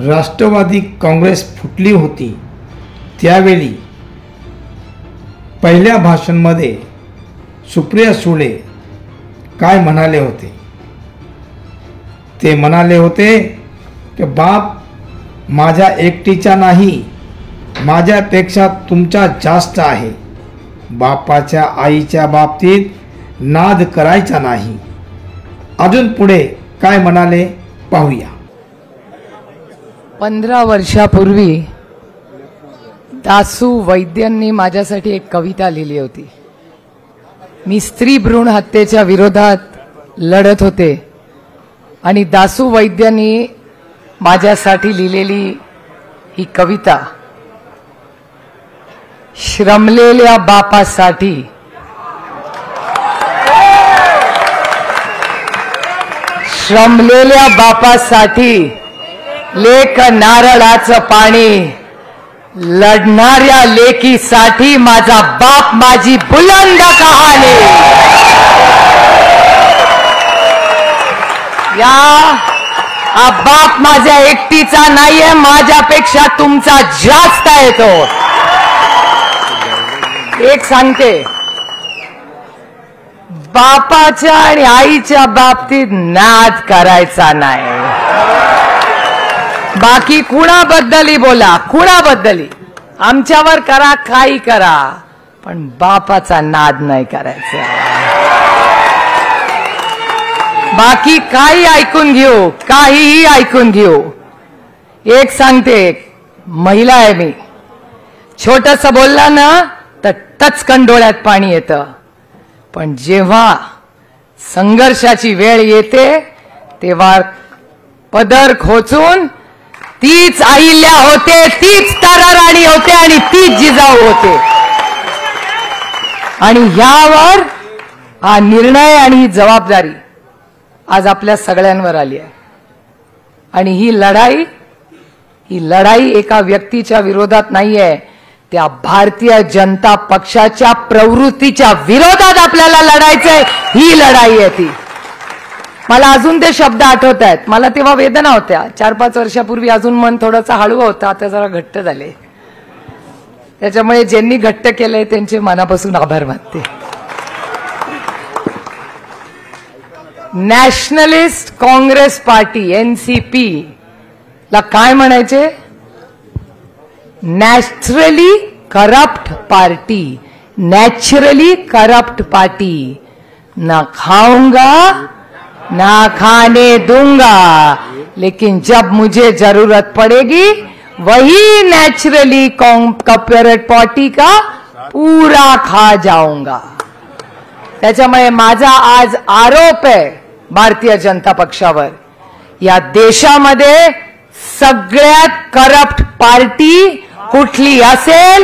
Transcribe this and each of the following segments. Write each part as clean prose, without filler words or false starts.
राष्ट्रवादी काँग्रेस फुटली होती त्यावेळी पहिल्या भाषणामध्ये सुप्रिया सुळे काय म्हणाले होते? ते म्हणाले होते की बाप माझ्या एकटीचा नाही, माझ्यापेक्षा तुमचा जास्त आहे. बापाच्या आईच्या बाबतीत नाद करायचा नाही. अजून पुढे काय म्हणाले पाहूया. 15 वर्षापूर्वी दासू वैद्यांनी माझ्यासाठी एक कविता लिहिली होती. मी स्त्री भ्रूण हत्येच्या विरोधात लढत होते आणि दासू वैद्यांनी माझ्यासाठी लिहिलेली ही कविता श्रमलेल्या बापासाठी, श्रमलेल्या बापासाठी लेक नारळाचं पाणी, लढणाऱ्या लेकीसाठी माझा बाप माझी बुलंद कहाणी. हा बाप माझ्या एकटीचा नाहीये, माझ्यापेक्षा तुमचा जास्त आहे. तो एक सांगते, बापाच्या आणि आईच्या बाबतीत नाद करायचा नाही. बाकी कुणाबद्दलही बोला, कुणाबद्दलही आमच्यावर करा, काही करा, पण बापाचा नाद नाही करायचा. बाकी काही ऐकून घेऊ, काहीही ऐकून घेऊ. एक सांगते, महिला आहे मी, छोटस बोलला ना तर टचकन डोळ्यात पाणी येतं. पण जेव्हा संघर्षाची वेळ येते तेव्हा पदर खोचून तीच अहिल्या होते, तीच ताराराणी होते आणि तीच जिजाऊ होते. आणि ह्यावर हा निर्णय आणि ही जबाबदारी आज आपल्या सगळ्यांवर आली आहे. आणि ही लढाई एका व्यक्तीच्या विरोधात नाहीये, त्या भारतीय जनता पक्षाच्या प्रवृत्तीच्या विरोधात आपल्याला लढायचंय. ही लढाई आहे ती. मला अजून ते शब्द आठवत आहेत. मला तेव्हा वेदना होत्या. 4-5 वर्षापूर्वी अजून मन थोडंसं हळू होतं, आता जरा घट्ट झाले. त्याच्यामुळे ज्यांनी घट्ट केलंय त्यांचे मनापासून आभार मानते. नॅशनलिस्ट काँग्रेस पार्टी NCP ला काय म्हणायचे? Naturally corrupt party. Naturally corrupt party. ना खाऊंगा ना खाने दूंगा, लेकिन जब मुझे जरूरत पड़ेगी वही नेचुरली कॉर्पोरेट पार्टी का पूरा खा जाऊंगा. त्याच्यामुळे माझा आज आरोप आहे भारतीय जनता पक्षावर, या देशामध्ये सगळ्यात करप्ट पार्टी कुठली असेल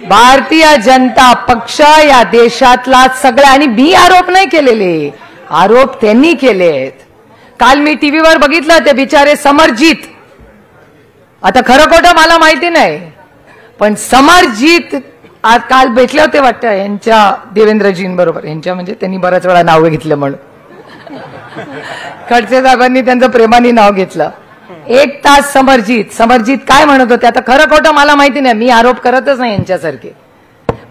भारतीय जनता पक्ष या देशातला सगळ्या. आणि मी आरोप नाही केलेले, आरोप त्यांनी केलेत. काल मी टीव्हीवर बघितलं ते बिचारे समरजीत, आता खरं खोटं मला माहिती नाही, पण समरजीत आज काल भेटले होते वाटतं यांच्या देवेंद्रजींबरोबर. यांच्या म्हणजे त्यांनी बऱ्याच वेळा नाव घेतलं म्हणून खडसे साहेबांनी त्यांचं प्रेमाने नाव घेतलं. 1 तास समरजीत काय म्हणत होते, आता खरं खोटं मला माहिती नाही, मी आरोप करतच नाही यांच्यासारखे,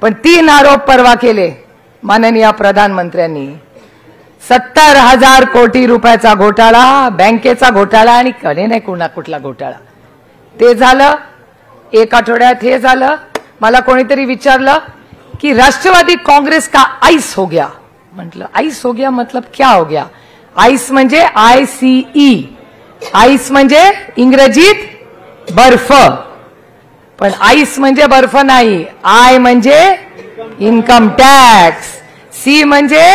पण 3 आरोप परवा केले माननीय प्रधानमंत्र्यांनी. 70,000 कोटी रुपयाचा घोटाळा, बँकेचा घोटाळा आणि कडे नाही कुठला घोटाळा. ते झालं 1 आठवड्यात. हे झालं. मला कोणीतरी विचारलं की राष्ट्रवादी काँग्रेस का आइस हो गया. म्हटलं आइस हो गया मतलब क्या हो गया? आइस म्हणजे ICE. आईस म्हणजे इंग्रजीत बर्फ, पण आईस म्हणजे बर्फ नाही. आय म्हणजे इन्कम टॅक्स, सी म्हणजे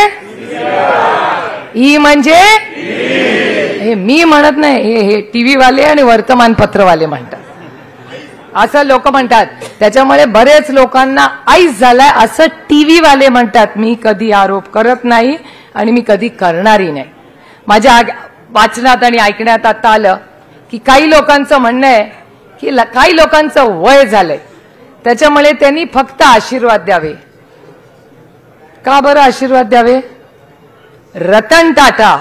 ई म्हणजे हे मी म्हणत नाही, हे टीव्ही वाले आणि वर्तमानपत्रवाले म्हणतात. असं लोक म्हणतात. त्याच्यामुळे बरेच लोकांना आईस झालाय असं टीव्ही वाले म्हणतात. मी कधी आरोप करत नाही आणि मी कधी करणारही नाही. माझ्या वाचनात आणि ऐकण्यात आता आलं की काही लोकांचं म्हणणं आहे की काही लोकांचं वय झालंय, त्याच्यामुळे त्यांनी फक्त आशीर्वाद द्यावे. का बरं आशीर्वाद द्यावे? रतन टाटा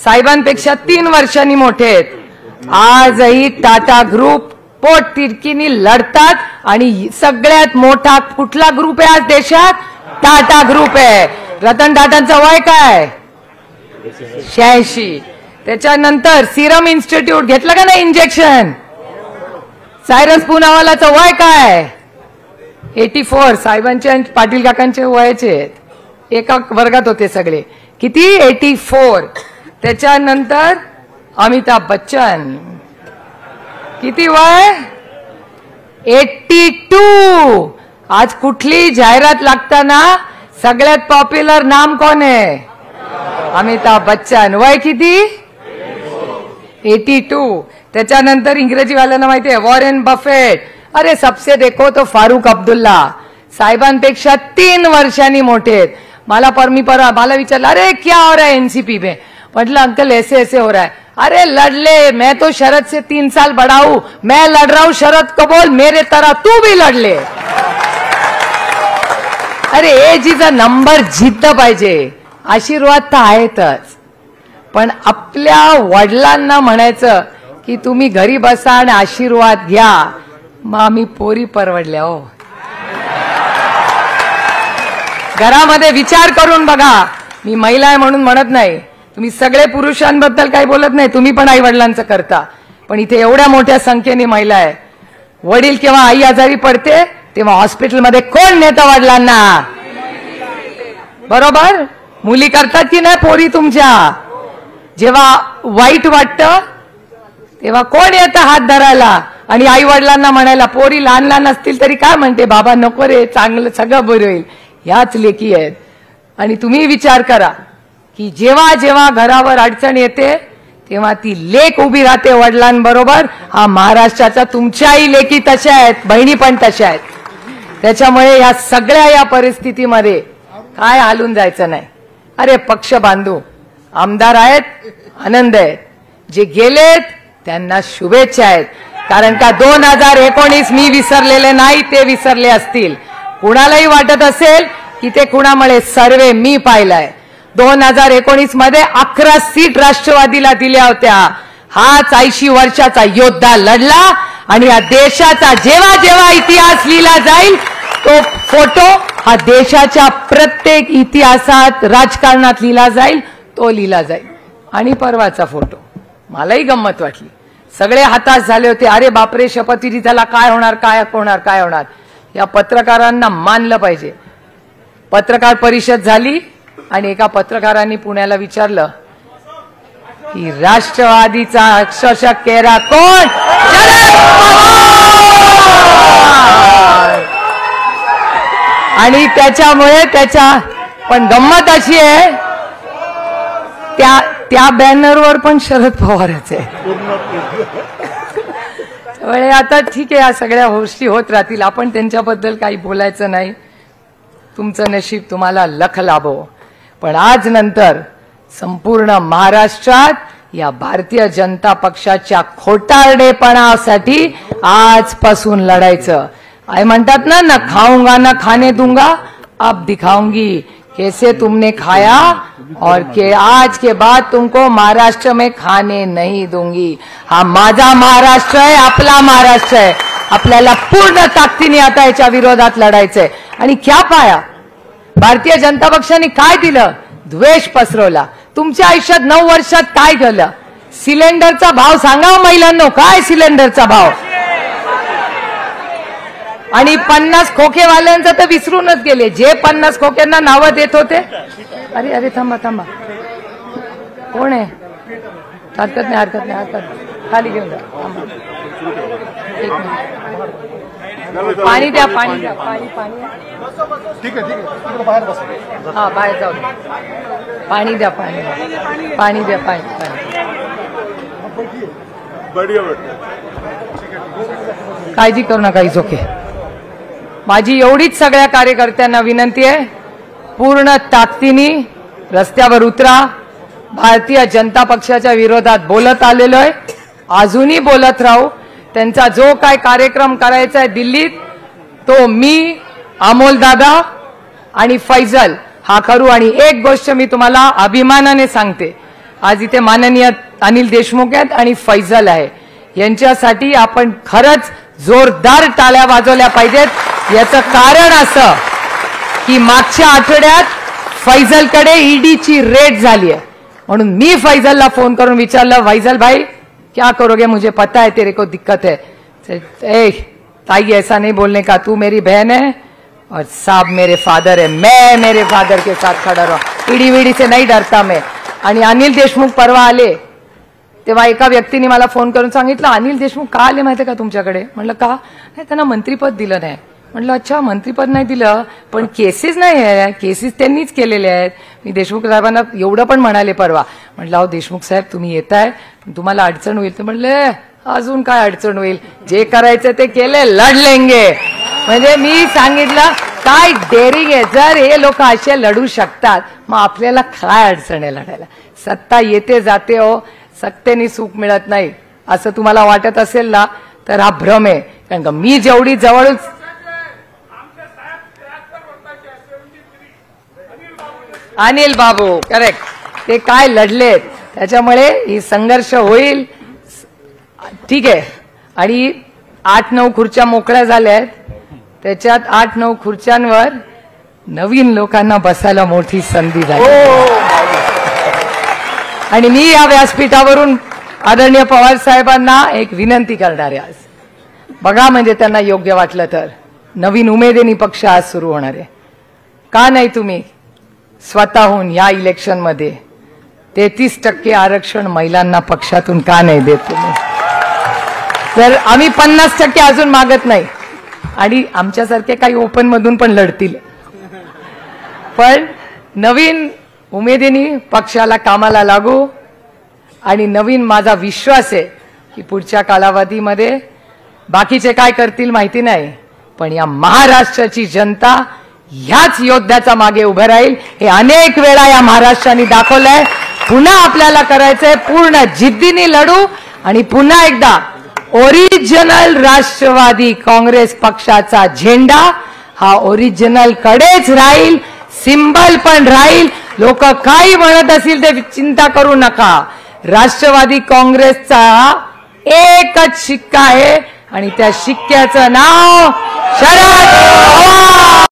साहेबांपेक्षा 3 वर्षांनी मोठे आहेत. आजही टाटा ग्रुप पोटतिडकीनी लढतात आणि सगळ्यात मोठा कुठला ग्रुप आहे आज देशात? टाटा ग्रुप आहे. रतन टाटांचं वय काय? 86. त्याच्यानंतर सिरम इन्स्टिट्यूट घेतलं का नाही इंजेक्शन? सायरस पुनावालाचं वय काय? 84. साहेबांचे आणि पाटील काकांचे वयाचे आहेत. एका वर्गात होते सगळे. किती? 84. त्याच्यानंतर अमिताभ बच्चन किती वय? 82. आज कुठली जाहिरात लागताना सगळ्यात पॉप्युलर नाम कोण आहे? अमिताभ बच्चन. वय किती? 82. त्याच्यानंतर इंग्रजीवाल्यांना माहिती आहे वॉरेन बफेट. अरे सबसे देखो तो फारुख अब्दुल्ला साहेबांपेक्षा 3 वर्षांनी मोठे आहेत. मला विचारलं अरे क्या हो रहा है एनसीपी में? मतलब अंकल ऐसे ऐसे हो रहा है. अरे लड़ मैं तो शरद से 3 साल बड़ा हूं. मैं लड़ रहा हूं शरद को बोल मेरे तरह तू भी लड़ ले. अरे एज इज अ नंबर. जिद्द पाहिजे. आशीर्वाद तर आहेतच पण आपल्या वडिलांना म्हणायचं की तुम्ही घरी बसा आणि आशीर्वाद घ्या. मग आम्ही पोरी परवडल्या हो. घरामध्ये विचार करून बघा. मी महिला आहे म्हणून म्हणत नाही. तुम्ही सगळे पुरुषांबद्दल काही बोलत नाही. तुम्ही पण आई वडिलांचं करता. पण इथे एवढ्या मोठ्या संख्येने महिला आहे. वडील केव्हा आई आजारी पडते तेव्हा हॉस्पिटलमध्ये कोण नेतं वडिलांना? बरोबर. मुली करतात की नाही पोरी तुमच्या? जेव्हा वाईट वाटतं तेव्हा कोण येतं हात धरायला आणि आई वडिलांना म्हणायला? पोरी लहान लहान असतील तरी काय म्हणते, बाबा नको रे, चांगलं सगळं बरं होईल. ह्याच लेकी आहेत. आणि तुम्ही विचार करा की जेव्हा जेव्हा घरावर अडचण येते तेव्हा ती लेक उभी राहते वडिलांबरोबर. हा महाराष्ट्राचा तुमच्याही लेकी तशा आहेत, बहिणी पण तशा आहेत. त्याच्यामुळे या सगळ्या या परिस्थितीमध्ये काय हालून जायचं नाही. अरे पक्ष बांधू. आमदार आहेत, आनंद आहे. जे गेलेत त्यांना शुभेच्छा आहेत. कारण का 2019 मी विसरलेले नाही, ते विसरले असतील. कुणालाही वाटत असेल की ते कुणामुळे सर्वे मी पाहिलाय. 2019 मध्ये 11 सीट राष्ट्रवादीला दिल्या होत्या. हाच 80 वर्षाचा योद्धा लढला आणि या देशाचा जेव्हा जेव्हा इतिहास लिहिला जाईल तो फोटो हा देशाच्या प्रत्येक इतिहासात राजकारणात लिहिला जाईल, तो लिहिला जाईल. आणि परवाचा फोटो मलाही गंमत वाटली. सगळे हताश झाले होते. अरे बापरे, शपथविधीला काय होणार काय होणार काय होणार. या पत्रकारांना मानलं पाहिजे. पत्रकार परिषद झाली आणि एका पत्रकारांनी पुण्याला विचारलं की राष्ट्रवादीचा अक्षरशः चेहरा कोण? शरद पवार. आणि त्याच्यामुळे पण गंमत अशी आहे त्या बॅनरवर पण शरद पवारच आहे. त्यामुळे आता ठीक आहे, या सगळ्या गोष्टी होत राहतील. आपण त्यांच्याबद्दल काही बोलायचं नाही. तुमचं नशीब तुम्हाला लख लाभो. पण आज नंतर संपूर्ण महाराष्ट्रात या भारतीय जनता पक्षाच्या खोटारडेपणासाठी आजपासून लढायचं. आई म्हणतात ना, न खाऊंगा न खाने दूंगा, अब दिखाऊंगी कैसे तुमने खाया और के आज के बाद तुमको महाराष्ट्र में खाने नहीं दूंगी. हा माझा महाराष्ट्र आहे, आपला महाराष्ट्र आहे. आपल्याला पूर्ण ताकदीने आता याच्या विरोधात लढायचंय. आणि क्या पाया? भारतीय जनता पक्षाने काय दिलं? द्वेष पसरवला. तुमच्या आयुष्यात 9 वर्षात काय केलं? सिलेंडरचा भाव सांगा महिलांनो, काय सिलेंडरचा भाव? आणि 50 खोकेवाल्यांचं तर विसरूनच गेले. जे 50 खोक्यांना नावं देत होते. अरे अरे थांबा थांबा, कोण आहे? हरकत नाही हरकत नाही हरकत नाही, खाली घेऊन जा. एक मिनिट, पाणी द्या पाणी द्या. पाणी पाणी ठीक आहे ठीक आहे, बाहेर बसा. हा बाहेर जाऊ. पाणी द्या पाणी द्या पाणी द्या पाणी पाणी. काळजी करू नका, इज ओके. माझी एवढीच सगळ्या कार्यकर्त्यांना विनंती आहे, पूर्ण ताकदीने रस्त्यावर उतरा. भारतीय जनता पक्षाच्या विरोधात बोलत आलेलो आहे, अजूनही बोलत राहू. त्यांचा जो काय कार्यक्रम करायचा आहे दिल्लीत, तो मी, अमोल दादा आणि फैजल हा करू. आणि एक गोष्ट मी तुम्हाला अभिमानाने सांगते, आज इथे माननीय अनिल देशमुख आहेत आणि फैजल आहे, यांच्यासाठी आपण खरंच जोरदार टाळ्या वाजवल्या पाहिजेत. याचं कारण असं की मागच्या आठवड्यात फैजलकडे ईडीची रेड झाली आहे, म्हणून मी फैजलला फोन करून विचारलं, फैजल भाई क्या करोगे, मुझे पता है तेरे को दिक्कत है. ए ताई ऐसा नहीं बोलने का, तू मेरी बहन है और साहब मेरे फादर है, मैं मेरे फादर के साथ खड़ा रहा, ईडी वीडी से नहीं डरता मैं. आणि अनिल देशमुख परवा आले तेव्हा एका व्यक्तीने मला फोन करून सांगितलं, अनिल देशमुख का आले माहिती का तुमच्याकडे. म्हणलं का, नाही त्यांना मंत्रीपद दिलं नाही. म्हणलं अच्छा मंत्रीपद नाही दिलं, पण केसेस नाही आहे, केसेस त्यांनीच केलेले आहेत. मी देशमुख साहेबांना एवढं पण म्हणाले परवा, म्हटलं अहो देशमुख साहेब तुम्ही येताय, तुम्हाला अडचण होईल. तर म्हणले अजून काय अडचण होईल, जे करायचं ते केले, लढ लेंगे. म्हणजे मी सांगितलं काय डेअरिंग आहे, जर हे लोक असे लढू शकतात मग आपल्याला काय अडचण आहे लढायला. सत्ता येते जाते हो, सत्तेने सुख मिळत नाही असं तुम्हाला वाटत असेल ना तर हा भ्रम आहे. कारण का मी जेवढी जवळच अनिल बाबू करेक्ट, ते काय लढलेत त्याच्यामुळे ही संघर्ष होईल. ठीक आहे. आणि 8-9 खुर्च्या मोकळ्या झाल्या आहेत, त्याच्यात 8-9 खुर्च्यांवर नवीन लोकांना बसायला मोठी संधी झाली. आणि मी या व्यासपीठावरून आदरणीय पवार साहेबांना एक विनंती करणार आहे. आज बघा, म्हणजे त्यांना योग्य वाटलं तर नवीन उमेदीने पक्ष आज सुरू होणार आहे. का नाही तुम्ही स्वतःहून या इलेक्शनमध्ये 33% आरक्षण महिलांना पक्षातून का नाही देत तुम्ही. तर आम्ही 50% अजून मागत नाही, आणि आमच्यासारखे काही ओपन मधून पण लढतील, पण नवीन उमेदीने पक्षाला कामाला लागू. आणि नवीन माझा विश्वास आहे की पुढच्या कालावधीमध्ये बाकीचे काय करतील माहिती नाही, पण या महाराष्ट्राची जनता ह्याच योद्ध्याचा मागे उभं राहील. हे अनेक वेळा या महाराष्ट्राने दाखवलंय. पुन्हा आपल्याला करायचंय, पूर्ण जिद्दीने लढू. आणि पुन्हा एकदा ओरिजिनल राष्ट्रवादी काँग्रेस पक्षाचा झेंडा हा ओरिजिनल कडेच राहील, सिंबल पण राहील. लोक काही म्हणत असतील ते चिंता करू नका. राष्ट्रवादी काँग्रेसचा एकच शिक्का आहे आणि त्या शिक्क्याचं नाव शरद पवार.